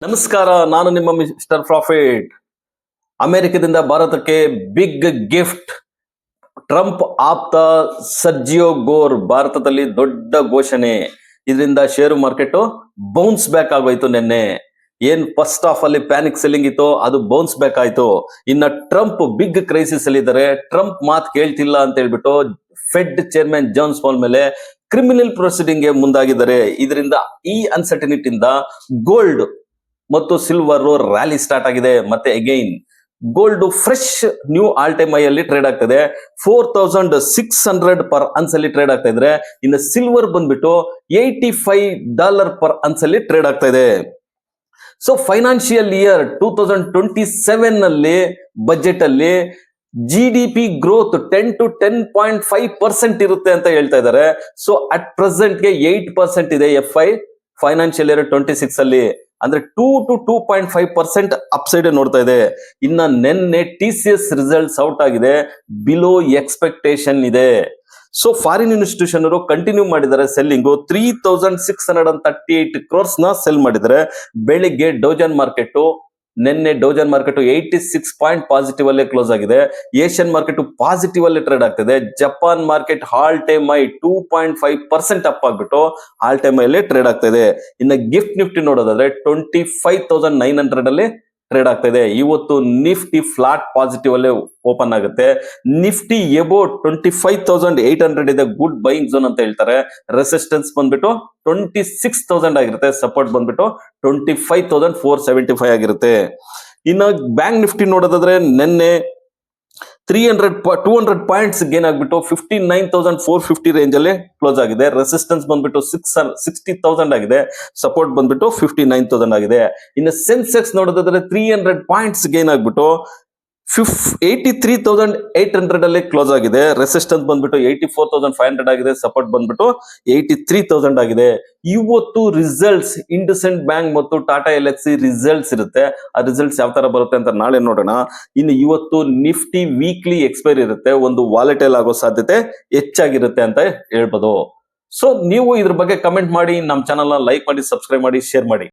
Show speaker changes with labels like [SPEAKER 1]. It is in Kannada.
[SPEAKER 1] ನಮಸ್ಕಾರ, ನಾನು ನಿಮ್ಮ ಮಿಸ್ಟರ್ ಪ್ರಾಫಿಟ್. ಅಮೆರಿಕದಿಂದ ಭಾರತಕ್ಕೆ ಬಿಗ್ ಗಿಫ್ಟ್. ಟ್ರಂಪ್ ಆಪ್ತ ಸರ್ಜಿಯೋ ಗೋರ್ ಭಾರತದಲ್ಲಿ ದೊಡ್ಡ ಘೋಷಣೆ. ಇದರಿಂದ ಷೇರು ಮಾರ್ಕೆಟ್ ಬೌನ್ಸ್ ಬ್ಯಾಕ್ ಆಗೋಯ್ತು. ನಿನ್ನೆ ಏನ್ ಫಸ್ಟ್ ಹಾಫ್ ಅಲ್ಲಿ ಪ್ಯಾನಿಕ್ ಸೆಲ್ಲಿಂಗ್ ಇತ್ತು, ಅದು ಬೌನ್ಸ್ ಬ್ಯಾಕ್ ಆಯ್ತು. ಇನ್ನ ಟ್ರಂಪ್ ಬಿಗ್ ಕ್ರೈಸಿಸ್ ಅಲ್ಲಿ ಇದ್ದಾರೆ. ಟ್ರಂಪ್ ಮಾತು ಕೇಳ್ತಿಲ್ಲ ಅಂತ ಹೇಳ್ಬಿಟ್ಟು ಫೆಡ್ ಚೇರ್ಮನ್ ಜಾನ್ ಪೌಲ್ ಮೇಲೆ ಕ್ರಿಮಿನಲ್ ಪ್ರೊಸೀಡಿಂಗ್ ಗೆ ಮುಂದಾಗಿದ್ದಾರೆ. ಇದರಿಂದ ಈ ಅನ್ಸರ್ಟನಿಟಿಯಿಂದ ಗೋಲ್ಡ್ ಮತ್ತು ಸಿಲ್ವರ್ ರ್ಯಾಲಿ ಸ್ಟಾರ್ಟ್ ಆಗಿದೆ. ಮತ್ತೆ again gold fresh new all time high ಅಲ್ಲಿ ಟ್ರೇಡ್ ಆಗ್ತದೆ. 4600 ಪರ್ ಅನ್ಸ್ ಅಲ್ಲಿ ಟ್ರೇಡ್ ಆಗ್ತಾ ಇದ್ರೆ, ಇನ್ನು ಸಿಲ್ವರ್ ಬಂದ್ಬಿಟ್ಟು $85 ಪರ್ ಅನ್ಸ್ ಅಲ್ಲಿ ಟ್ರೇಡ್ ಆಗ್ತಾ ಇದೆ. ಸೊ ಫೈನಾನ್ಷಿಯಲ್ ಇಯರ್ 2027 ನಲ್ಲಿ ಬಜೆಟ್ ಅಲ್ಲಿ GDP ಗ್ರೋತ್ 10 to 10.5% ಇರುತ್ತೆ ಅಂತ ಹೇಳ್ತಾ ಇದ್ದಾರೆ. ಸೊ ಅಟ್ ಪ್ರೆಸೆಂಟ್ ಗೆ 8% ಇದೆ FY ಫೈನಾನ್ಷಿಯಲ್ ಇಯರ್ 26 ಅಲ್ಲಿ, ಅಂದ್ರೆ 2 to 2.5% ಅಪ್ಸೈಡ್ ನೋಡ್ತಾ ಇದೆ. ಇನ್ನ ನಿನ್ನೆ TCS ರಿಸಲ್ಟ್ಸ್ ಔಟ್ ಆಗಿದೆ, ಬಿಲೋ ಎಕ್ಸ್ಪೆಕ್ಟೇಷನ್ ಇದೆ. ಸೊ ಫಾರಿನ್ ಇನ್ಸ್ಟಿಟ್ಯೂಷನ್ ಅವರು ಕಂಟಿನ್ಯೂ ಮಾಡಿದ್ದಾರೆ ಸೆಲ್ಲಿಂಗ್. 3638 crores ನ ಸೆಲ್ ಮಾಡಿದ್ದಾರೆ. ಬೆಳಿಗ್ಗೆ ಡೌಜನ್ ಮಾರ್ಕೆಟ್ ನಿನ್ನೆ 86 ಪಾಯಿಂಟ್ ಪಾಸಿಟಿವ್ ಅಲ್ಲೇ ಕ್ಲೋಸ್ ಆಗಿದೆ. ಏಷ್ಯನ್ ಮಾರ್ಕೆಟ್ ಪಾಸಿಟಿವ್ ಅಲ್ಲೇ ಟ್ರೇಡ್ ಆಗ್ತಿದೆ. Japan market all time high 2.5% up ಆಗ್ಬಿಟ್ಟು ಆಲ್ ಟೈಮ್ ಹೈ ಅಲ್ಲೇ ಟ್ರೇಡ್ ಆಗ್ತಾ ಇದೆ. ಇನ್ನು ಗಿಫ್ಟ್ ನಿಫ್ಟಿ ನೋಡೋದಾದ್ರೆ 25,900 ಅಲ್ಲಿ ಟ್ರೇಡ್ ಆಗ್ತಾ ಇದೆ. ಇವತ್ತು ನಿಫ್ಟಿ ಫ್ಲಾಟ್ ಪಾಸಿಟಿವ್ ಅಲ್ಲೇ ಓಪನ್ ಆಗುತ್ತೆ. ನಿಫ್ಟಿ ಎಬೋ 25,800 ಇದೆ, ಗುಡ್ ಬೈಯಿಂಗ್ ಝೋನ್ ಅಂತ ಹೇಳ್ತಾರೆ. ರೆಸಿಸ್ಟೆನ್ಸ್ ಬಂದ್ಬಿಟ್ಟು 26,000 ಆಗಿರುತ್ತೆ. ಸಪೋರ್ಟ್ ಬಂದ್ಬಿಟ್ಟು 25,475 ಆಗಿರುತ್ತೆ. ಇನ್ನು ಬ್ಯಾಂಕ್ ನಿಫ್ಟಿ ನೋಡೋದಾದ್ರೆ ನಿನ್ನೆ 200 ಪಾಯಿಂಟ್ಸ್ ಗೇನ್ ಆಗ್ಬಿಟ್ಟು 59,450 ರೇಂಜ್ ಅಲ್ಲಿ ಕ್ಲೋಸ್ ಆಗಿದೆ. ರೆಸಿಸ್ಟೆನ್ಸ್ ಬಂದ್ಬಿಟ್ಟು 60,000 ಆಗಿದೆ. ಸಪೋರ್ಟ್ ಬಂದ್ಬಿಟ್ಟು 59,000 ಆಗಿದೆ. ಇನ್ನು ಸೆನ್ಸೆಕ್ಸ್ ನೋಡೋದಾದ್ರೆ 300 ಪಾಯಿಂಟ್ಸ್ ಗೇನ್ ಆಗ್ಬಿಟ್ಟು 83,800 ಅಲ್ಲಿ ಕ್ಲೋಸ್ ಆಗಿದೆ. ರೆಸಿಸ್ಟೆನ್ಸ್ ಬಂದ್ಬಿಟ್ಟು 84,500 ಆಗಿದೆ. ಸಪೋರ್ಟ್ ಬಂದ್ಬಿಟ್ಟು 83,000 ಆಗಿದೆ. ಇವತ್ತು ರಿಸಲ್ಟ್ಸ್ ಇಂಡಸ್ಇಂಡ್ ಬ್ಯಾಂಕ್ ಮತ್ತು ಟಾಟಾ ಎಲ್ಎಕ್ಸಿ ರಿಸಲ್ಟ್ಸ್ ಇರುತ್ತೆ. ಆ ರಿಸಲ್ಟ್ಸ್ ಯಾವ ತರ ಬರುತ್ತೆ ಅಂತ ನಾಳೆ ನೋಡೋಣ. ಇನ್ನು ಇವತ್ತು ನಿಫ್ಟಿ ವೀಕ್ಲಿ ಎಕ್ಸ್ಪೈರಿ ಇರುತ್ತೆ, ಒಂದು ವಾಲೆಟೈಲ್ ಆಗೋ ಸಾಧ್ಯತೆ ಹೆಚ್ಚಾಗಿರುತ್ತೆ ಅಂತ ಹೇಳ್ಬೋದು. ಸೊ ನೀವು ಇದ್ರ ಬಗ್ಗೆ ಕಮೆಂಟ್ ಮಾಡಿ, ನಮ್ಮ ಚಾನಲ್ ನ ಲೈಕ್ ಮಾಡಿ, ಸಬ್ಸ್ಕ್ರೈಬ್ ಮಾಡಿ, ಶೇರ್ ಮಾಡಿ.